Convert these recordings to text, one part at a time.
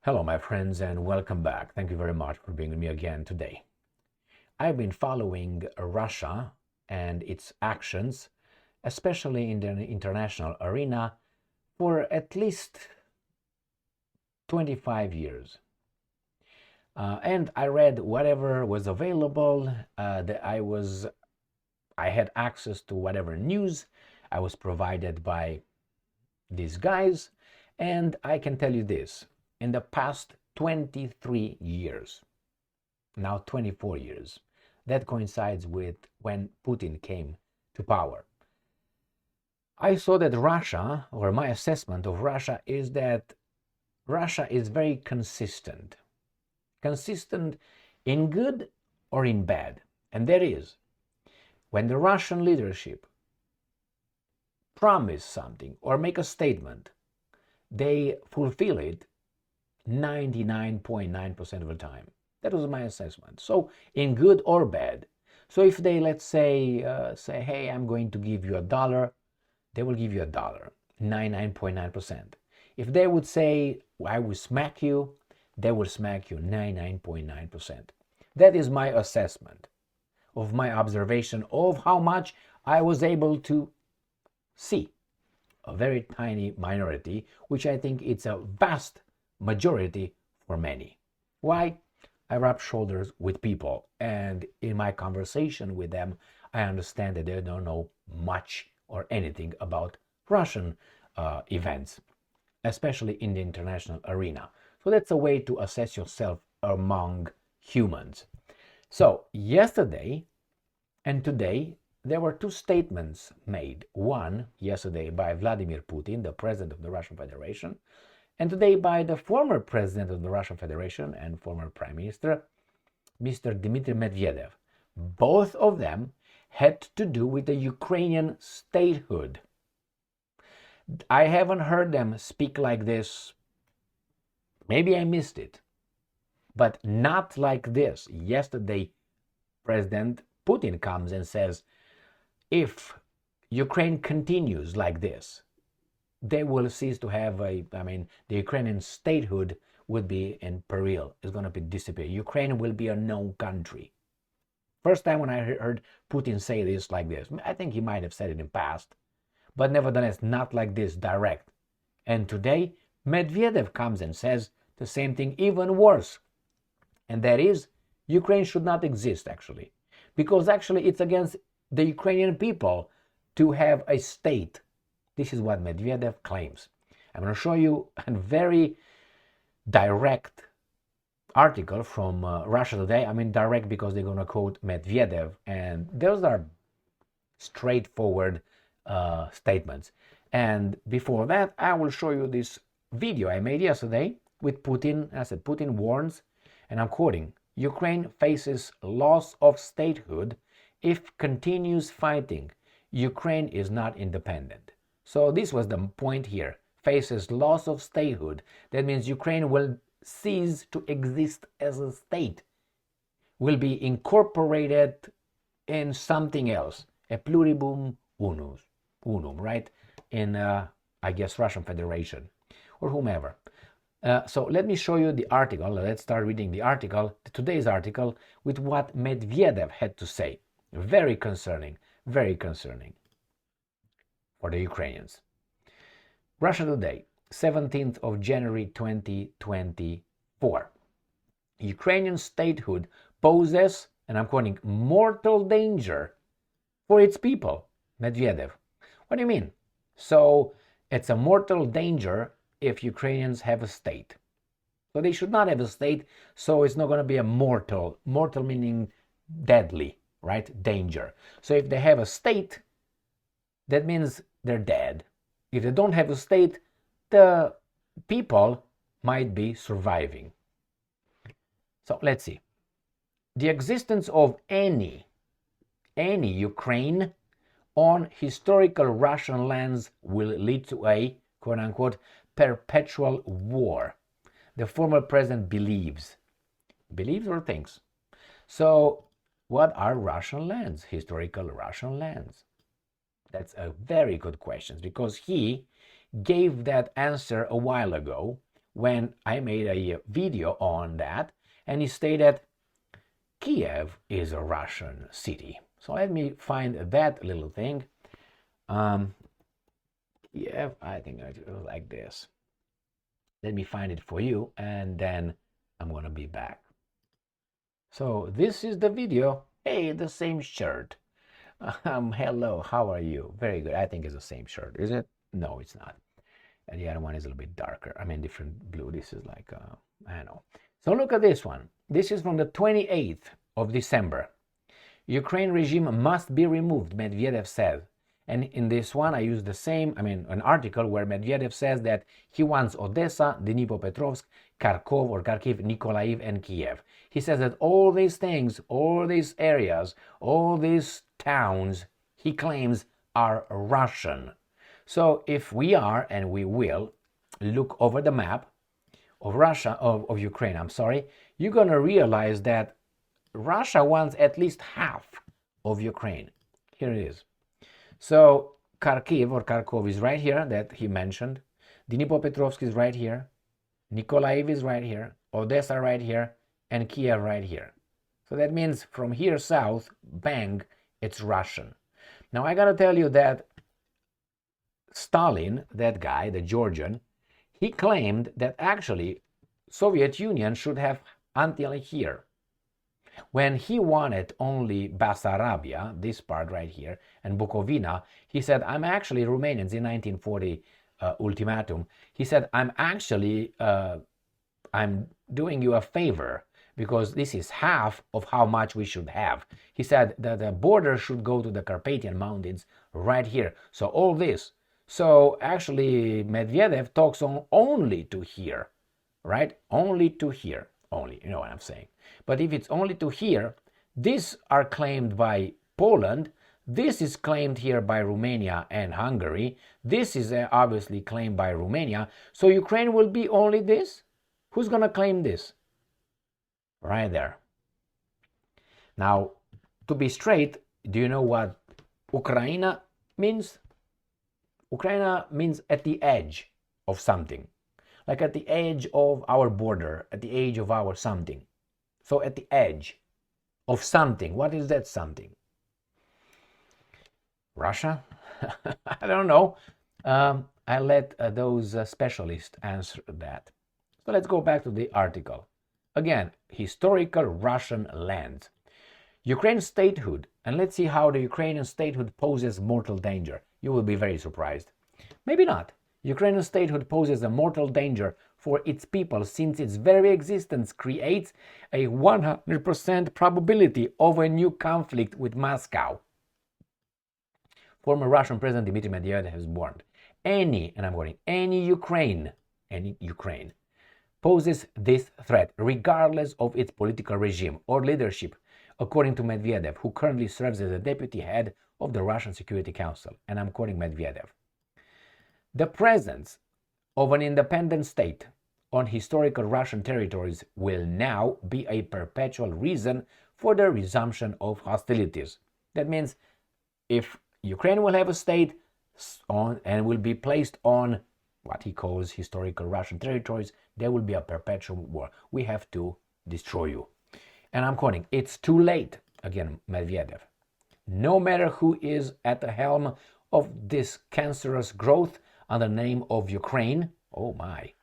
Hello, my friends, and welcome back. Thank you very much for being with me again today. I've been following Russia and its actions, especially in the international arena, for at least 25 years. And I read whatever was available. I had access to whatever news I was provided by these guys, and I can tell you this. In the past 23 years, now 24 years, that coincides with when Putin came to power. I saw that Russia, or my assessment of Russia, is that Russia is very consistent. Consistent in good or in bad. And that is, when the Russian leadership promise something or make a statement, they fulfill it 99.9% of the time. That was my assessment. So in good or bad. So if they, let's say, hey, I'm going to give you $1, they will give you $1, 99.9%. If they would say, I will smack you, they will smack you 99.9%. That is my assessment of my observation of how much I was able to see. A very tiny minority, which I think it's a vast majority for many. Why? I rub shoulders with people, and in my conversation with them, I understand that they don't know much or anything about Russian events, especially in the international arena. So that's a way to assess yourself among humans. So yesterday and today, there were two statements made. One yesterday by Vladimir Putin, the president of the Russian Federation, and today by the former president of the Russian Federation and former prime minister, Mr. Dmitry Medvedev. Both of them had to do with the Ukrainian statehood. I haven't heard them speak like this. Maybe I missed it, but not like this. Yesterday, President Putin comes and says, if Ukraine continues like this, they will cease to have the Ukrainian statehood would be in peril. It's going to be disappear. Ukraine will be a no country. First time when I heard Putin say this like this, I think he might have said it in the past, but nevertheless, not like this direct. And today, Medvedev comes and says the same thing, even worse. And that is, Ukraine should not exist, actually. Because actually, it's against the Ukrainian people to have a state. This is what Medvedev claims. I'm going to show you a very direct article from Russia Today. I mean direct because they're going to quote Medvedev, and those are straightforward statements. And before that, I will show you this video I made yesterday with Putin. I said Putin warns, and I'm quoting, Ukraine faces loss of statehood if continues fighting. Ukraine is not independent. So this was the point here. Faces loss of statehood. That means Ukraine will cease to exist as a state. Will be incorporated in something else. A pluribus unum, right? In, I guess, Russian Federation or whomever. So let me show you the article. Let's start reading the article, today's article, with what Medvedev had to say. Very concerning for the Ukrainians. Russia Today, 17th of January 2024. Ukrainian statehood poses, and I'm quoting, mortal danger for its people. Medvedev. What do you mean? So it's a mortal danger if Ukrainians have a state. So they should not have a state, so it's not going to be a mortal meaning deadly, right? Danger. So if they have a state, that means they're dead. If they don't have a state, the people might be surviving. So let's see. The existence of any Ukraine on historical Russian lands will lead to a, quote-unquote, perpetual war. The former president believes or thinks. So what are Russian lands, historical Russian lands? That's a very good question, because he gave that answer a while ago when I made a video on that, and he stated Kiev is a Russian city. So let me find that little thing. Kiev, I think it was like this. Let me find it for you, and then I'm gonna be back. So this is the video. Hey, the same shirt. Hello, how are you? Very good. I think it's the same shirt. Is it? No, it's not. And the other one is a little bit darker. I mean, different blue. This is like, I don't know. So look at this one. This is from the 28th of December. Ukraine regime must be removed, Medvedev says. And in this one, I use the same, an article where Medvedev says that he wants Odessa, Dnipropetrovsk, Kharkiv, Nikolaev, and Kiev. He says that all these things, all these areas, all these towns, he claims are Russian. So if we are, and we will, look over the map of Russia, of Ukraine, you're going to realize that Russia wants at least half of Ukraine. Here it is. So Kharkiv or Kharkov is right here that he mentioned. Dnipropetrovsk is right here. Nikolaev is right here. Odessa right here. And Kiev right here. So that means from here south, bang, it's Russian. Now I gotta tell you that Stalin, that guy, the Georgian, he claimed that actually Soviet Union should have until here. When he wanted only Bessarabia, this part right here, and Bukovina, he said, I'm actually Romanians in 1940 ultimatum. He said, I'm doing you a favor because this is half of how much we should have. He said that the border should go to the Carpathian Mountains right here. So all this. So actually Medvedev talks on only to here, right? Only to here. Only, you know what I'm saying. But if it's only to here, these are claimed by Poland. This is claimed here by Romania and Hungary. This is obviously claimed by Romania. So Ukraine will be only this? Who's going to claim this? Right there. Now, to be straight, do you know what Ukraine means? Ukraine means at the edge of something. Like at the edge of our border, at the edge of our something. So at the edge of something. What is that something? Russia? I don't know. I let those specialists answer that. So let's go back to the article. Again, historical Russian lands. Ukraine's statehood. And let's see how the Ukrainian statehood poses mortal danger. You will be very surprised. Maybe not. Ukrainian statehood poses a mortal danger for its people since its very existence creates a 100% probability of a new conflict with Moscow. Former Russian President Dmitry Medvedev has warned, any Ukraine poses this threat regardless of its political regime or leadership, according to Medvedev, who currently serves as the deputy head of the Russian Security Council. And I'm quoting Medvedev. The presence of an independent state on historical Russian territories will now be a perpetual reason for the resumption of hostilities. That means if Ukraine will have a state on and will be placed on what he calls historical Russian territories, there will be a perpetual war. We have to destroy you. And I'm quoting, it's too late, again, Medvedev. No matter who is at the helm of this cancerous growth under the name of Ukraine, oh my,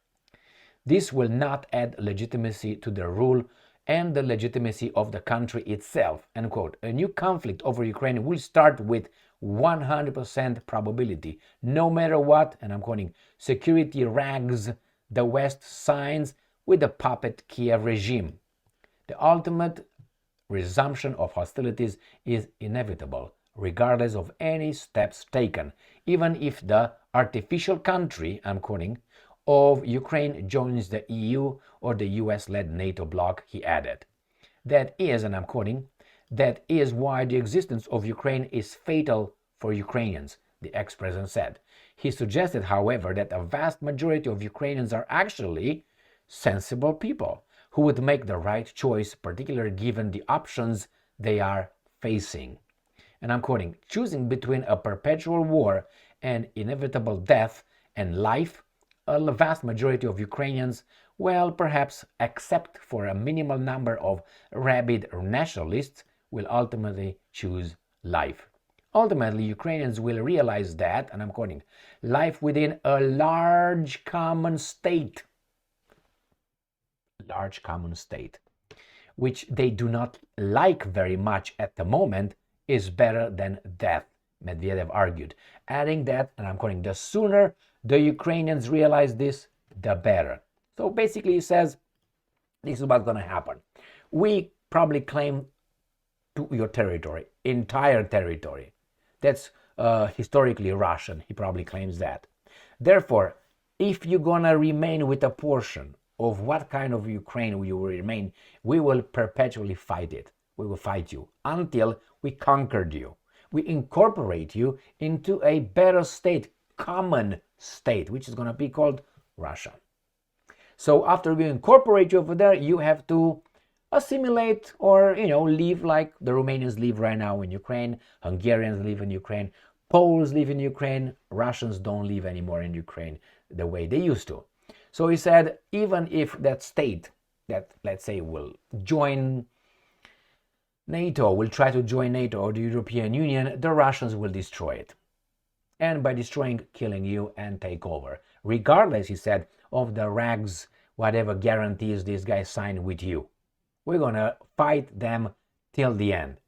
this will not add legitimacy to the rule and the legitimacy of the country itself, end quote. A new conflict over Ukraine will start with 100% probability, no matter what, and I'm quoting, security rags the West signs with the puppet Kiev regime. The ultimate resumption of hostilities is inevitable, regardless of any steps taken, even if the artificial country, I'm quoting, of Ukraine joins the EU or the US-led NATO bloc, he added. That is, and I'm quoting, that is why the existence of Ukraine is fatal for Ukrainians, the ex-president said. He suggested, however, that a vast majority of Ukrainians are actually sensible people who would make the right choice, particularly given the options they are facing. And I'm quoting, choosing between a perpetual war and inevitable death and life, a vast majority of Ukrainians, well, perhaps except for a minimal number of rabid nationalists, will ultimately choose life. Ultimately, Ukrainians will realize that, and I'm quoting, life within a large common state, which they do not like very much at the moment, is better than death, Medvedev argued, adding that, and I'm quoting, the sooner the Ukrainians realize this, the better. So basically he says, this is what's going to happen. We probably claim to your territory, entire territory. That's historically Russian. He probably claims that. Therefore, if you're going to remain with a portion of what kind of Ukraine you will remain, we will perpetually fight it. We will fight you until we conquered you. We incorporate you into a better state, common state, which is going to be called Russia. So after we incorporate you over there, you have to assimilate or, live like the Romanians live right now in Ukraine, Hungarians live in Ukraine, Poles live in Ukraine, Russians don't live anymore in Ukraine the way they used to. So he said, even if that state that, let's say, will join NATO, will try to join NATO or the European Union, the Russians will destroy it. And by destroying, killing you and take over. Regardless, he said, of the rags, whatever guarantees these guys sign with you. We're going to fight them till the end.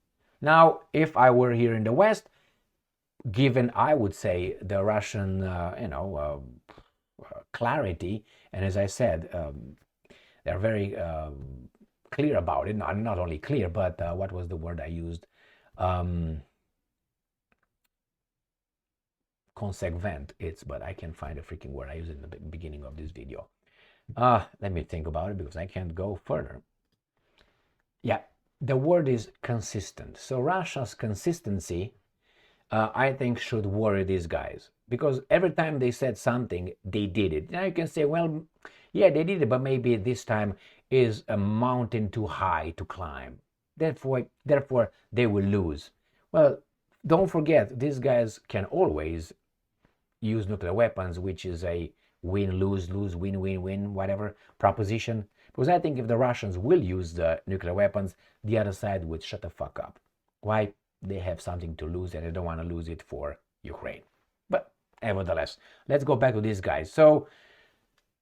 Now, if I were here in the West, given, I would say, the Russian, clarity, and as I said, they're very clear about it. Not only clear, but what was the word I used? Consequent. But I can't find a freaking word. I used it in the beginning of this video. Let me think about it because I can't go further. Yeah, the word is consistent. So Russia's consistency, I think, should worry these guys, because every time they said something, they did it. Now you can say, well, yeah, they did it, but maybe this time is a mountain too high to climb. Therefore, they will lose. Well, don't forget, these guys can always use nuclear weapons, which is a win-lose, win-win-win, whatever proposition. Because I think if the Russians will use the nuclear weapons, the other side would shut the fuck up. Why? They have something to lose and they don't want to lose it for Ukraine. But nevertheless, let's go back to these guys. So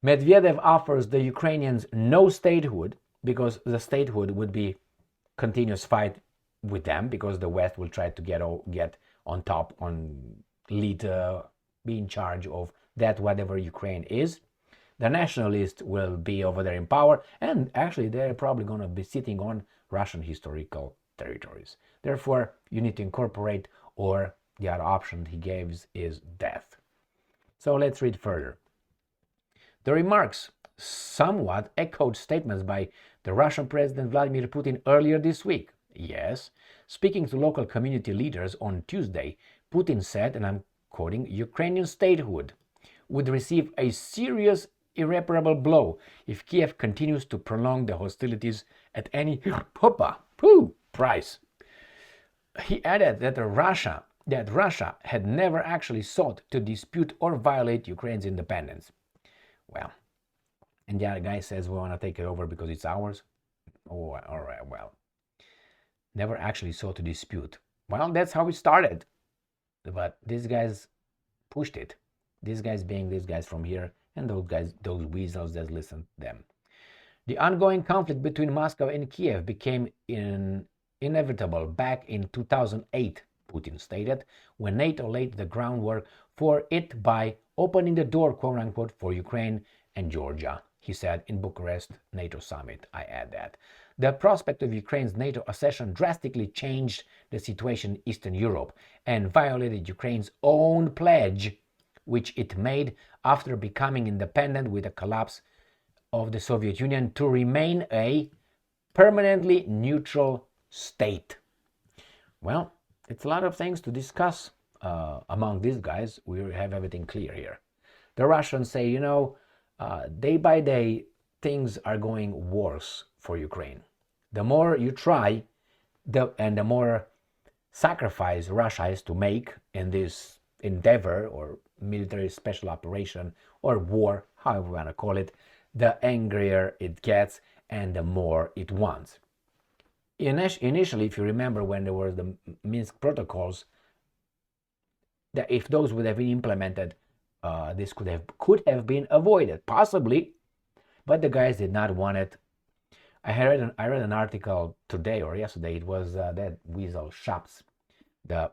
Medvedev offers the Ukrainians no statehood, because the statehood would be continuous fight with them, because the West will try to get on top, be in charge of that, whatever Ukraine is. The nationalists will be over there in power, and actually they're probably going to be sitting on Russian historical territories. Therefore, you need to incorporate, or the other option he gives is death. So let's read further. The remarks somewhat echoed statements by the Russian President Vladimir Putin earlier this week. Yes, speaking to local community leaders on Tuesday, Putin said, and I'm quoting, Ukrainian statehood would receive a serious, irreparable blow if Kiev continues to prolong the hostilities at any price. He added that Russia had never actually sought to dispute or violate Ukraine's independence. Well, and the other guy says we want to take it over because it's ours. Oh, all right, well, never actually sought to dispute. Well, that's how it started. But these guys pushed it. These guys being these guys from here, and those weasels that listen to them. The ongoing conflict between Moscow and Kiev became inevitable back in 2008, Putin stated, when NATO laid the groundwork for it by opening the door, quote unquote, for Ukraine and Georgia, he said in Bucharest NATO summit. I add that. The prospect of Ukraine's NATO accession drastically changed the situation in Eastern Europe and violated Ukraine's own pledge, which it made after becoming independent with the collapse of the Soviet Union, to remain a permanently neutral state. Well, it's a lot of things to discuss among these guys. We have everything clear here. The Russians say, day by day, things are going worse for Ukraine. The more you try, and the more sacrifice Russia has to make in this endeavor or military special operation or war, however you want to call it, the angrier it gets and the more it wants. Initially, if you remember when there were the Minsk protocols, that if those would have been implemented, this could have been avoided, possibly, but the guys did not want it. I read an article today or yesterday. It was that Weasel Shapps, the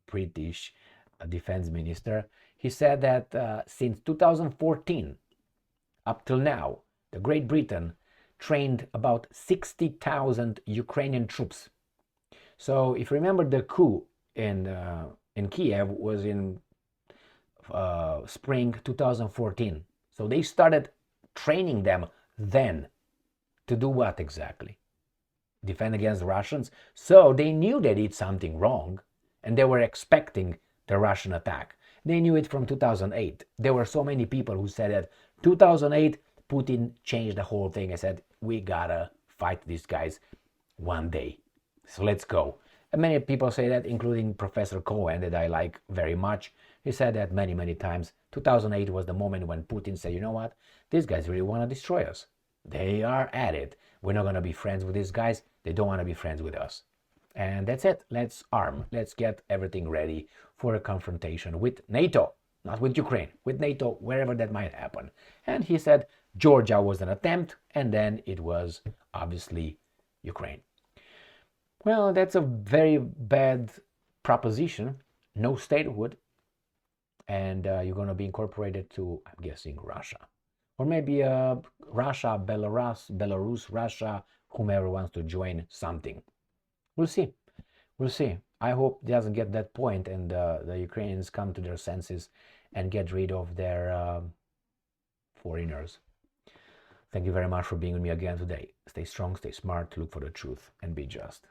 British defense minister. He said that since 2014 up till now, the Great Britain trained about 60,000 Ukrainian troops. So if you remember, the coup in Kiev was in spring 2014. So they started training them then. To do what exactly? Defend against the Russians? So they knew they did something wrong and they were expecting the Russian attack. They knew it from 2008. There were so many people who said that 2008 Putin changed the whole thing and said, we gotta fight these guys one day. So let's go. And many people say that, including Professor Cohen, that I like very much. He said that many, many times. 2008 was the moment when Putin said, you know what? These guys really want to destroy us. They are at it. We're not going to be friends with these guys. They don't want to be friends with us. And that's it. Let's arm. Let's get everything ready for a confrontation with NATO. Not with Ukraine, with NATO, wherever that might happen. And he said Georgia was an attempt, and then it was obviously Ukraine. Well, that's a very bad proposition. No statehood. And you're going to be incorporated to, I'm guessing, Russia. Or maybe Russia, Belarus, Russia, whomever wants to join something. We'll see. We'll see. I hope it doesn't get that point and the Ukrainians come to their senses and get rid of their foreigners. Thank you very much for being with me again today. Stay strong, stay smart, look for the truth, and be just.